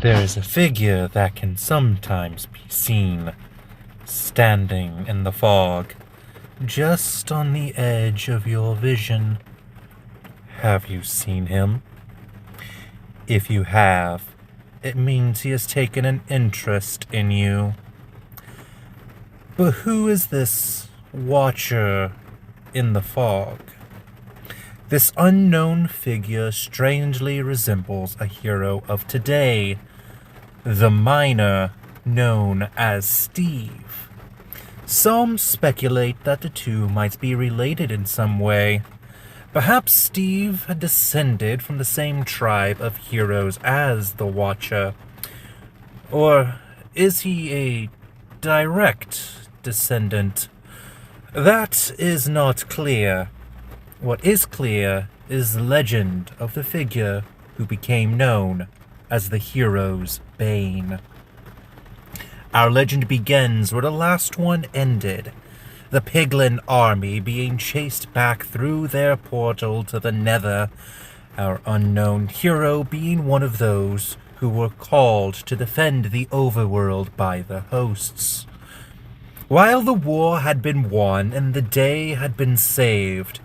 There is a figure that can sometimes be seen standing in the fog, just on the edge of your vision. Have you seen him? If you have, it means he has taken an interest in you. But who is this watcher in the fog? This unknown figure strangely resembles a hero of today, the miner known as Steve. Some speculate that the two might be related in some way. Perhaps Steve had descended from the same tribe of heroes as the Watcher. Or is he a direct descendant? That is not clear. What is clear is the legend of the figure who became known as the hero's bane. Our legend begins where the last one ended, the Piglin army being chased back through their portal to the Nether, our unknown hero being one of those who were called to defend the overworld by the hosts. While the war had been won and the day had been saved,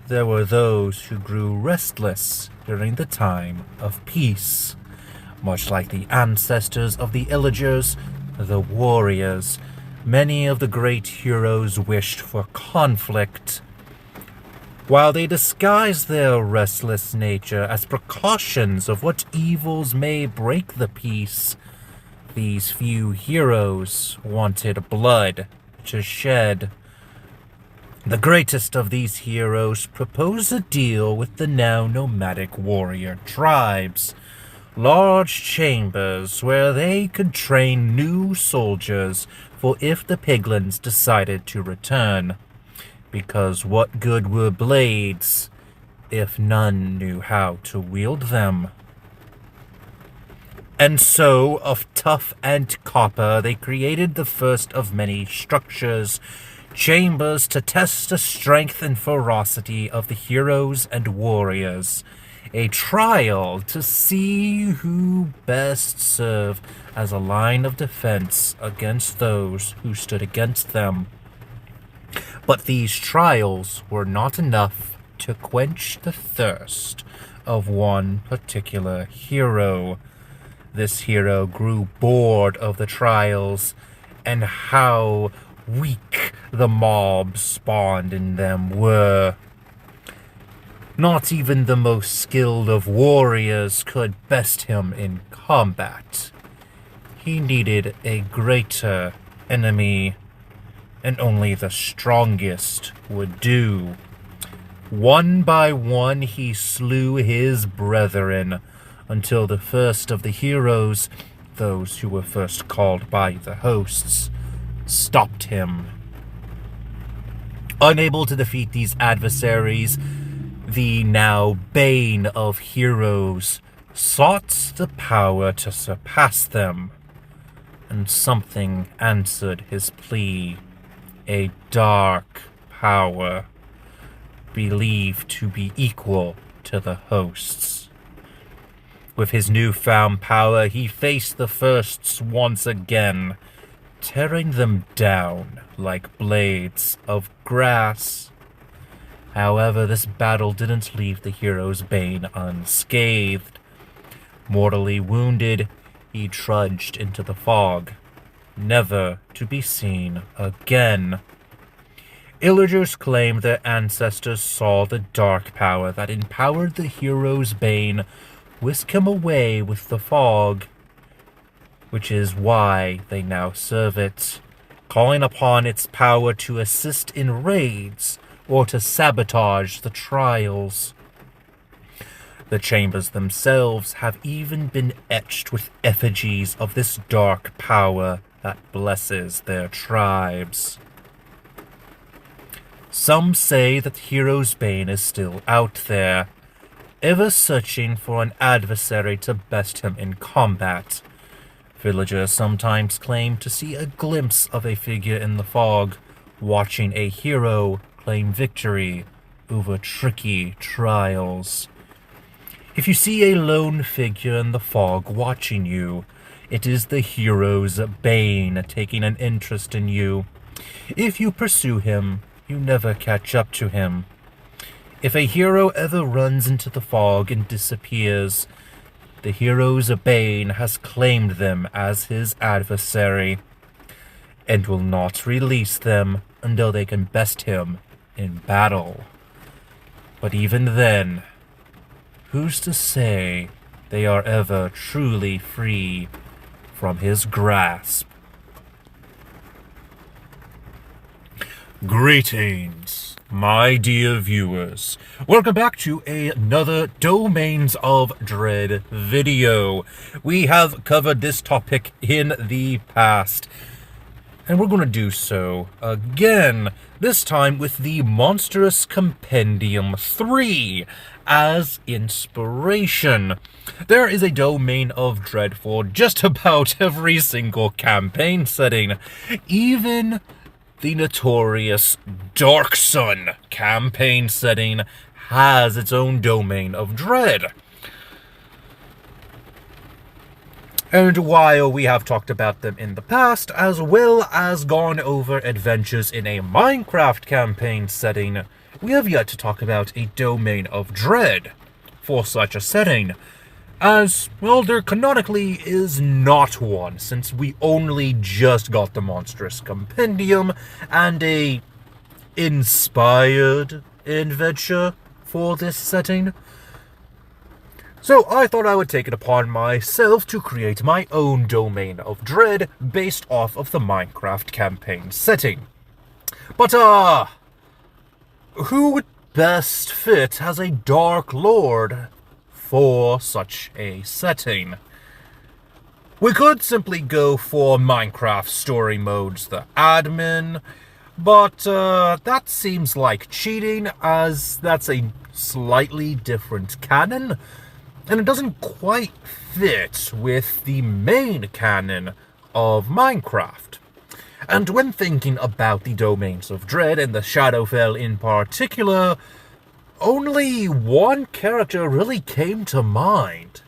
there were those who grew restless during the time of peace. Much like the ancestors of the Illagers, the warriors, many of the great heroes wished for conflict. While they disguised their restless nature as precautions of what evils may break the peace, these few heroes wanted blood to shed. The greatest of these heroes proposed a deal with the now nomadic warrior tribes. Large chambers where they could train new soldiers for if the Piglins decided to return. Because what good were blades if none knew how to wield them? And so, of tuff and copper, they created the first of many structures, chambers to test the strength and ferocity of the heroes and warriors. A trial to see who best served as a line of defense against those who stood against them. But these trials were not enough to quench the thirst of one particular hero. This hero grew bored of the trials and how weak the mobs spawned in them were. Not even the most skilled of warriors could best him in combat. He needed a greater enemy, and only the strongest would do. One by one he slew his brethren, until the first of the heroes, those who were first called by the hosts, stopped him. Unable to defeat these adversaries, the now bane of heroes sought the power to surpass them, and something answered his plea. A dark power, believed to be equal to the hosts. With his newfound power, he faced the firsts once again, tearing them down like blades of grass. However, this battle didn't leave the hero's bane unscathed. Mortally wounded, he trudged into the fog, never to be seen again. Illagers claim their ancestors saw the dark power that empowered the hero's bane whisk him away with the fog, which is why they now serve it, calling upon its power to assist in raids or to sabotage the trials. The chambers themselves have even been etched with effigies of this dark power that blesses their tribes. Some say that Hero's Bane is still out there, ever searching for an adversary to best him in combat. Villagers sometimes claim to see a glimpse of a figure in the fog, watching a hero claim victory over tricky trials. If you see a lone figure in the fog watching you, it is the hero's bane taking an interest in you. If you pursue him, you never catch up to him. If a hero ever runs into the fog and disappears, the hero's bane has claimed them as his adversary, and will not release them until they can best him in battle. But even then, who's to say they are ever truly free from his grasp? Greetings, my dear viewers. Welcome back to another Domains of Dread video. We have covered this topic in the past, and we're going to do so again, this time with the Monstrous Compendium 3 as inspiration. There is a Domain of Dread for just about every single campaign setting. Even the notorious Dark Sun campaign setting has its own Domain of Dread. And while we have talked about them in the past, as well as gone over adventures in a Minecraft campaign setting, we have yet to talk about a Domain of Dread for such a setting, as, well, there canonically is not one, since we only just got the Monstrous Compendium and a inspired adventure for this setting. So I thought I would take it upon myself to create my own Domain of Dread based off of the Minecraft campaign setting. But, who would best fit as a Dark Lord for such a setting? We could simply go for Minecraft story modes, the admin, but that seems like cheating, as that's a slightly different canon, and it doesn't quite fit with the main canon of Minecraft. And when thinking about the Domains of Dread and the Shadowfell in particular, only one character really came to mind.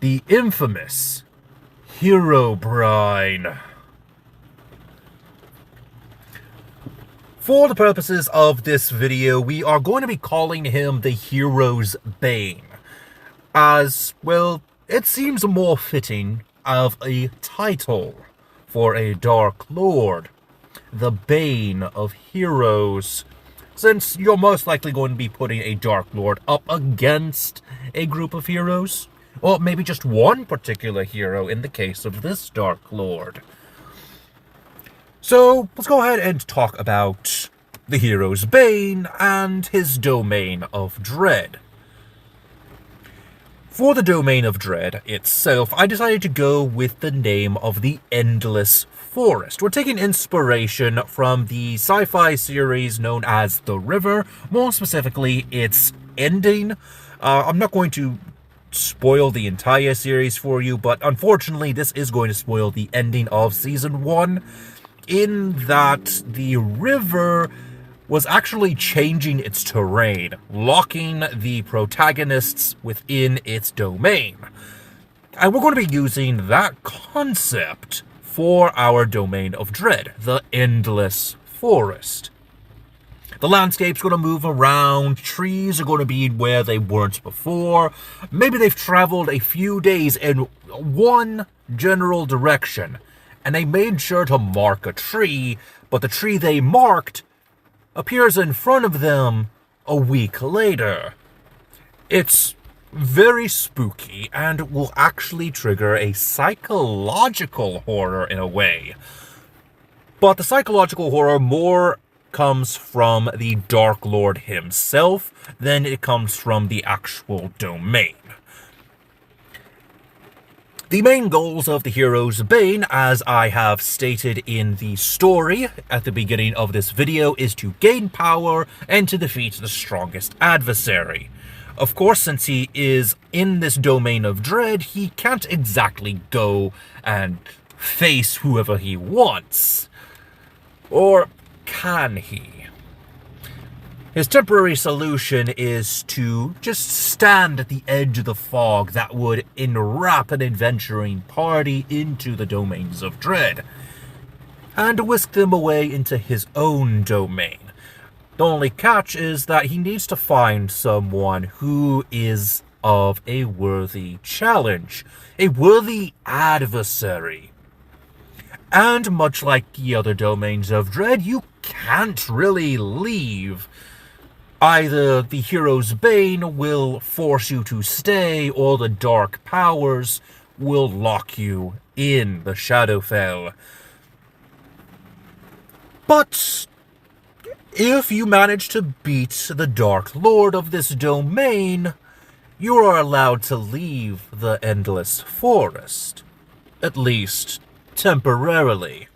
The infamous Herobrine. For the purposes of this video, we are going to be calling him the Hero's Bane, as, well, it seems more fitting of a title for a Dark Lord, the Bane of Heroes, since you're most likely going to be putting a Dark Lord up against a group of heroes, or maybe just one particular hero in the case of this Dark Lord. So, let's go ahead and talk about the Hero's Bane and his Domain of Dread. For the Domain of Dread itself, I decided to go with the name of the Endless Forest. We're taking inspiration from the sci-fi series known as The River, more specifically its ending. I'm not going to spoil the entire series for you, but unfortunately this is going to spoil the ending of Season 1, in that the river was actually changing its terrain, locking the protagonists within its domain. And we're going to be using that concept for our Domain of Dread, the Endless Forest. The landscape's going to move around, trees are going to be where they weren't before, maybe they've traveled a few days in one general direction, and they made sure to mark a tree, but the tree they marked appears in front of them a week later. It's very spooky and will actually trigger a psychological horror in a way. But the psychological horror more comes from the Dark Lord himself than it comes from the actual domain. The main goals of the Hero's Bane, as I have stated in the story at the beginning of this video, is to gain power and to defeat the strongest adversary. Of course, since he is in this Domain of Dread, he can't exactly go and face whoever he wants. Or can he? His temporary solution is to just stand at the edge of the fog that would enwrap an adventuring party into the domains of dread, and whisk them away into his own domain. The only catch is that he needs to find someone who is of a worthy challenge, a worthy adversary. And much like the other domains of dread, you can't really leave. Either the hero's bane will force you to stay, or the dark powers will lock you in the Shadowfell. But if you manage to beat the Dark Lord of this domain, you are allowed to leave the Endless Forest. At least, temporarily.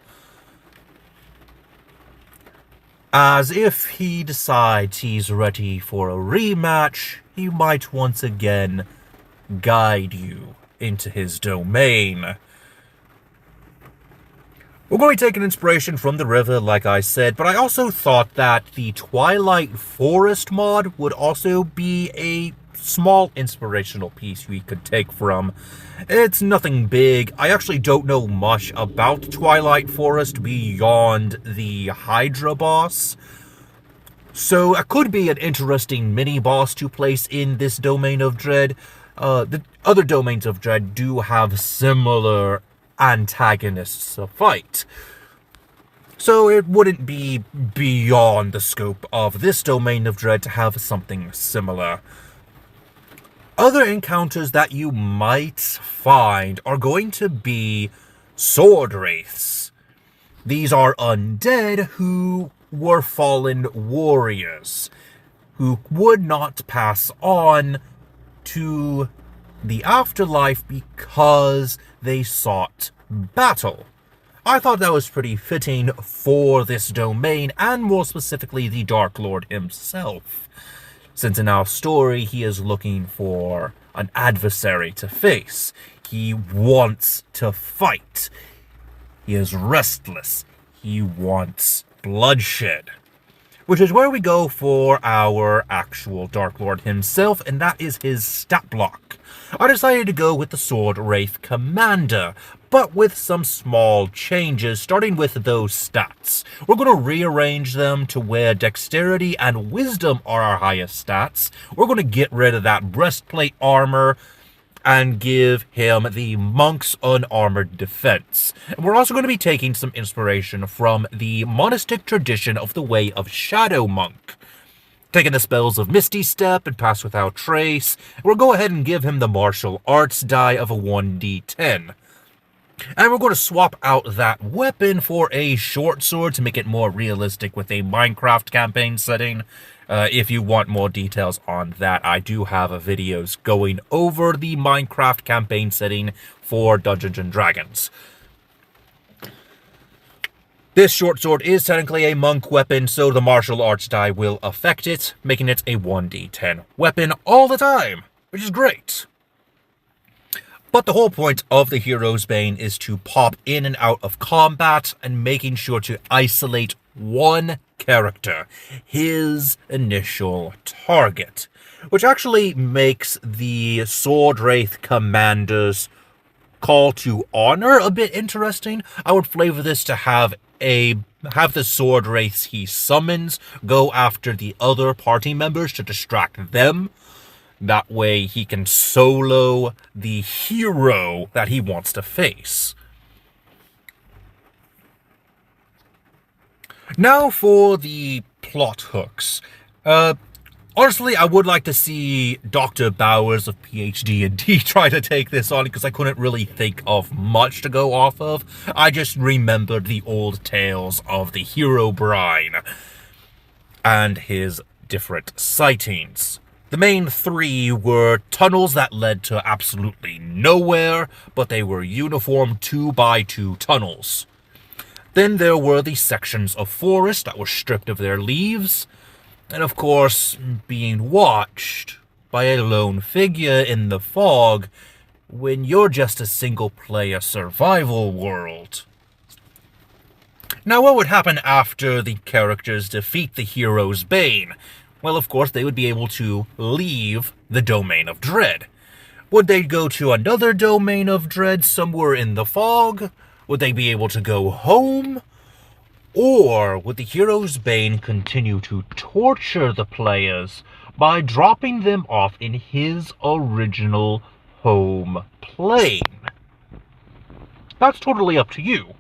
As if he decides he's ready for a rematch, he might once again guide you into his domain. We're going to take an inspiration from the river, like I said, but I also thought that the Twilight Forest mod would also be a small inspirational piece we could take from. It's nothing big. I actually don't know much about Twilight Forest beyond the Hydra boss, so it could be an interesting mini-boss to place in this domain of dread. The other domains of dread do have similar antagonists to fight, so it wouldn't be beyond the scope of this domain of dread to have something similar. Other encounters that you might find are going to be sword wraiths. These are undead who were fallen warriors, who would not pass on to the afterlife because they sought battle. I thought that was pretty fitting for this domain, and more specifically the Dark Lord himself, since in our story he is looking for an adversary to face. He wants to fight. He is restless. He wants bloodshed. Which is where we go for our actual Dark Lord himself, and that is his stat block. I decided to go with the Sword Wraith Commander, but with some small changes, starting with those stats. We're going to rearrange them to where Dexterity and Wisdom are our highest stats. We're going to get rid of that breastplate armor and give him the Monk's Unarmored Defense. And we're also going to be taking some inspiration from the monastic tradition of the Way of Shadow Monk. Taking the spells of Misty Step and Pass Without Trace, we'll go ahead and give him the martial arts die of a 1d10. And we're going to swap out that weapon for a short sword to make it more realistic with a Minecraft campaign setting. If you want more details on that, I do have videos going over the Minecraft campaign setting for Dungeons & Dragons. This short sword is technically a monk weapon, so the martial arts die will affect it, making it a 1d10 weapon all the time, which is great. But the whole point of the Hero's Bane is to pop in and out of combat and making sure to isolate one character, his initial target, which actually makes the Sword Wraith Commander's call to honor a bit interesting. I would flavor this to have the sword wraiths he summons go after the other party members to distract them. That way he can solo the hero that he wants to face. Now for the plot hooks. Honestly, I would like to see Dr. Bowers of PhD&D try to take this on, because I couldn't really think of much to go off of. I just remembered the old tales of the Herobrine and his different sightings. The main three were tunnels that led to absolutely nowhere, but they were uniform 2x2 tunnels. Then there were the sections of forest that were stripped of their leaves, and of course, being watched by a lone figure in the fog when you're just a single-player survival world. Now, what would happen after the characters defeat the Hero's Bane? Well, of course, they would be able to leave the Domain of Dread. Would they go to another Domain of Dread somewhere in the fog? Would they be able to go home? Or would the Hero's Bane continue to torture the players by dropping them off in his original home plane? That's totally up to you.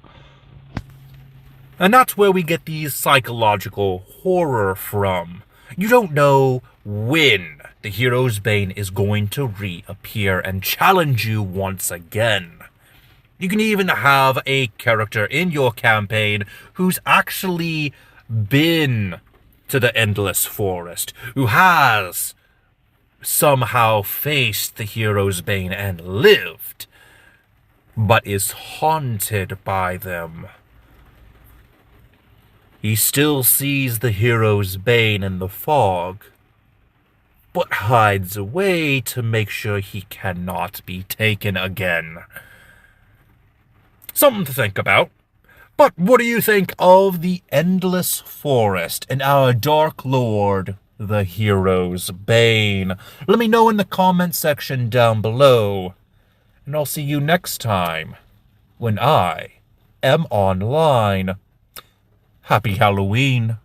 And that's where we get the psychological horror from. You don't know when the Hero's Bane is going to reappear and challenge you once again. You can even have a character in your campaign who's actually been to the Endless Forest, who has somehow faced the Hero's Bane and lived, but is haunted by them. He still sees the Hero's Bane in the fog, but hides away to make sure he cannot be taken again. Something to think about. But what do you think of the Endless Forest and our Dark Lord, the Hero's Bane? Let me know in the comment section down below. And I'll see you next time when I am online. Happy Halloween.